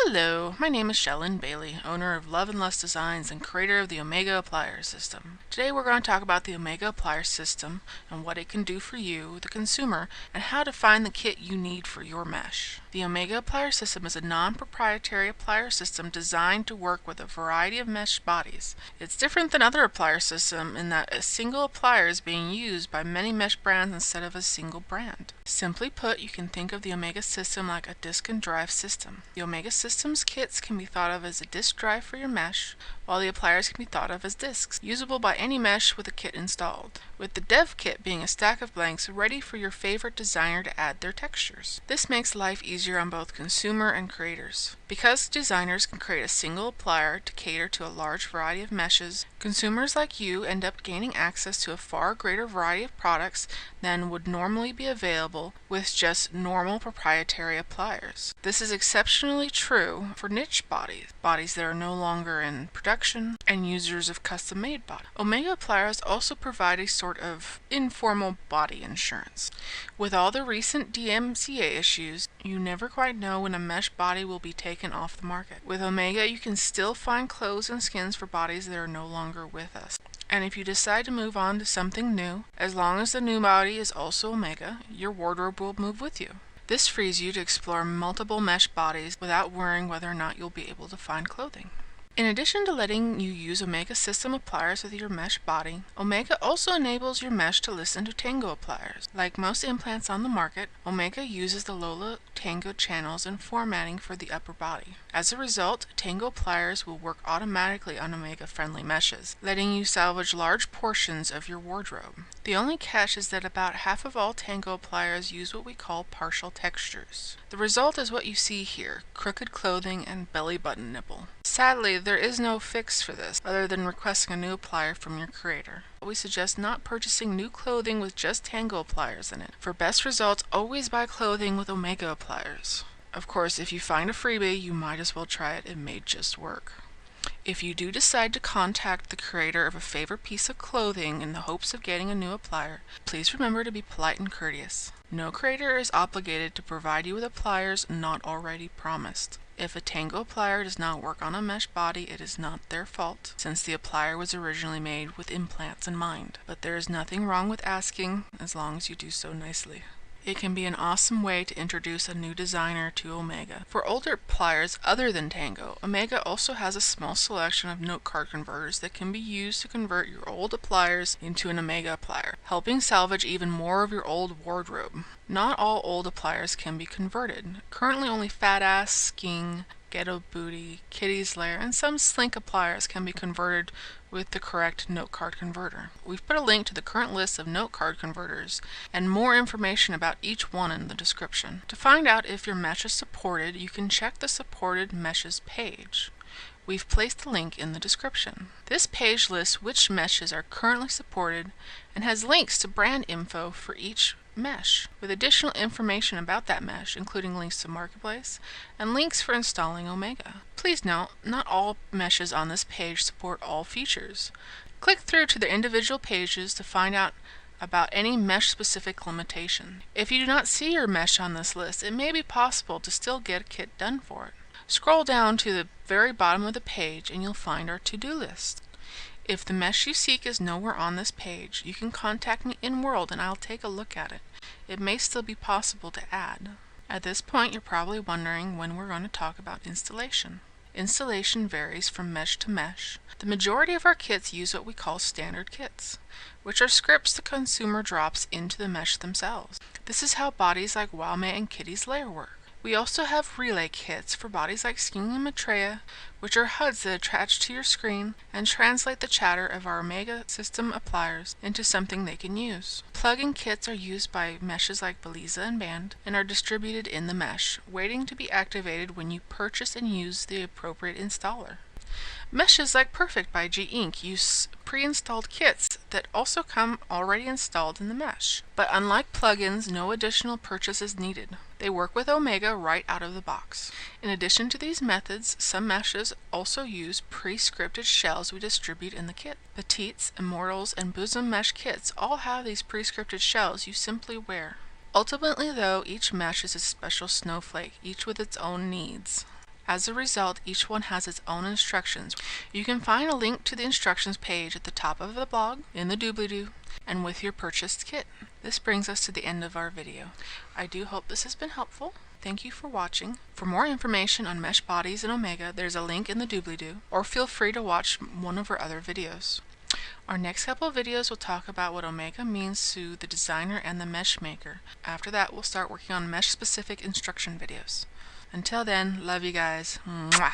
Hello, my name is Shellen Bailey, owner of Love and Lust Designs and creator of the Omega Applier system. Today we're going to talk about the Omega Applier system and what it can do for you, the consumer, and how to find the kit you need for your mesh. The Omega Applier system is a non-proprietary applier system designed to work with a variety of mesh bodies. It's different than other applier systems in that a single applier is being used by many mesh brands instead of a single brand. Simply put, you can think of the Omega system like a disk and drive system. The Omega system's kits can be thought of as a disk drive for your mesh, while the appliers can be thought of as disks, usable by any mesh with a kit installed, with the dev kit being a stack of blanks ready for your favorite designer to add their textures. This makes life easier on both consumer and creators. Because designers can create a single applier to cater to a large variety of meshes, consumers like you end up gaining access to a far greater variety of products than would normally be available with just normal proprietary appliers. This is exceptionally true for niche bodies that are no longer in production, and users of custom-made bodies. Omega appliers also provide a sort of informal body insurance. With all the recent DMCA issues, you never quite know when a mesh body will be taken off the market. With Omega, you can still find clothes and skins for bodies that are no longer with us. And if you decide to move on to something new, as long as the new body is also Omega, your wardrobe will move with you. This frees you to explore multiple mesh bodies without worrying whether or not you'll be able to find clothing. In addition to letting you use Omega system appliers with your mesh body, Omega also enables your mesh to listen to Tango appliers. Like most implants on the market, Omega uses the Lola Tango channels and formatting for the upper body. As a result, Tango appliers will work automatically on Omega-friendly meshes, letting you salvage large portions of your wardrobe. The only catch is that about half of all Tango appliers use what we call partial textures. The result is what you see here: crooked clothing and belly button nipple. Sadly, there is no fix for this, other than requesting a new applier from your creator. We suggest not purchasing new clothing with just Tango appliers in it. For best results, always buy clothing with Omega appliers. Of course, if you find a freebie, you might as well try it. It may just work. If you do decide to contact the creator of a favorite piece of clothing in the hopes of getting a new applier, please remember to be polite and courteous. No creator is obligated to provide you with appliers not already promised. If a Tango applier does not work on a mesh body, it is not their fault, since the applier was originally made with implants in mind. But there is nothing wrong with asking, as long as you do so nicely. It can be an awesome way to introduce a new designer to Omega. For older appliers other than Tango, Omega also has a small selection of note card converters that can be used to convert your old appliers into an Omega applier, helping salvage even more of your old wardrobe. Not all old appliers can be converted. Currently only Fat Ass, Sking, Ghetto Booty, Kitty's Lair, and some Slink appliers can be converted with the correct note card converter. We've put a link to the current list of note card converters and more information about each one in the description. To find out if your mesh is supported, you can check the Supported Meshes page. We've placed the link in the description. This page lists which meshes are currently supported and has links to brand info for each mesh, with additional information about that mesh, including links to Marketplace and links for installing Omega. Please note, not all meshes on this page support all features. Click through to the individual pages to find out about any mesh-specific limitation. If you do not see your mesh on this list, it may be possible to still get a kit done for it. Scroll down to the very bottom of the page and you'll find our to-do list. If the mesh you seek is nowhere on this page, you can contact me in World and I'll take a look at it. It may still be possible to add. At this point, you're probably wondering when we're going to talk about installation. Installation varies from mesh to mesh. The majority of our kits use what we call standard kits, which are scripts the consumer drops into the mesh themselves. This is how bodies like Wowmate and Kitty's Lair work. We also have relay kits for bodies like Sking and Maitreya, which are HUDs that attach to your screen and translate the chatter of our Omega system appliers into something they can use. Plug-in kits are used by meshes like Beliza and Band and are distributed in the mesh, waiting to be activated when you purchase and use the appropriate installer. Meshes like Perfect by G Inc. use pre-installed kits that also come already installed in the mesh. But unlike plugins, no additional purchase is needed. They work with Omega right out of the box. In addition to these methods, some meshes also use pre-scripted shells we distribute in the kit. Petites, Immortals, and Bosom Mesh kits all have these pre-scripted shells you simply wear. Ultimately though, each mesh is a special snowflake, each with its own needs. As a result, each one has its own instructions. You can find a link to the instructions page at the top of the blog, in the doobly-doo, and with your purchased kit. This brings us to the end of our video. I do hope this has been helpful. Thank you for watching. For more information on mesh bodies and Omega, there's a link in the doobly-doo, or feel free to watch one of our other videos. Our next couple of videos will talk about what Omega means to the designer and the mesh maker. After that, we'll start working on mesh-specific instruction videos. Until then, love you guys. Mwah!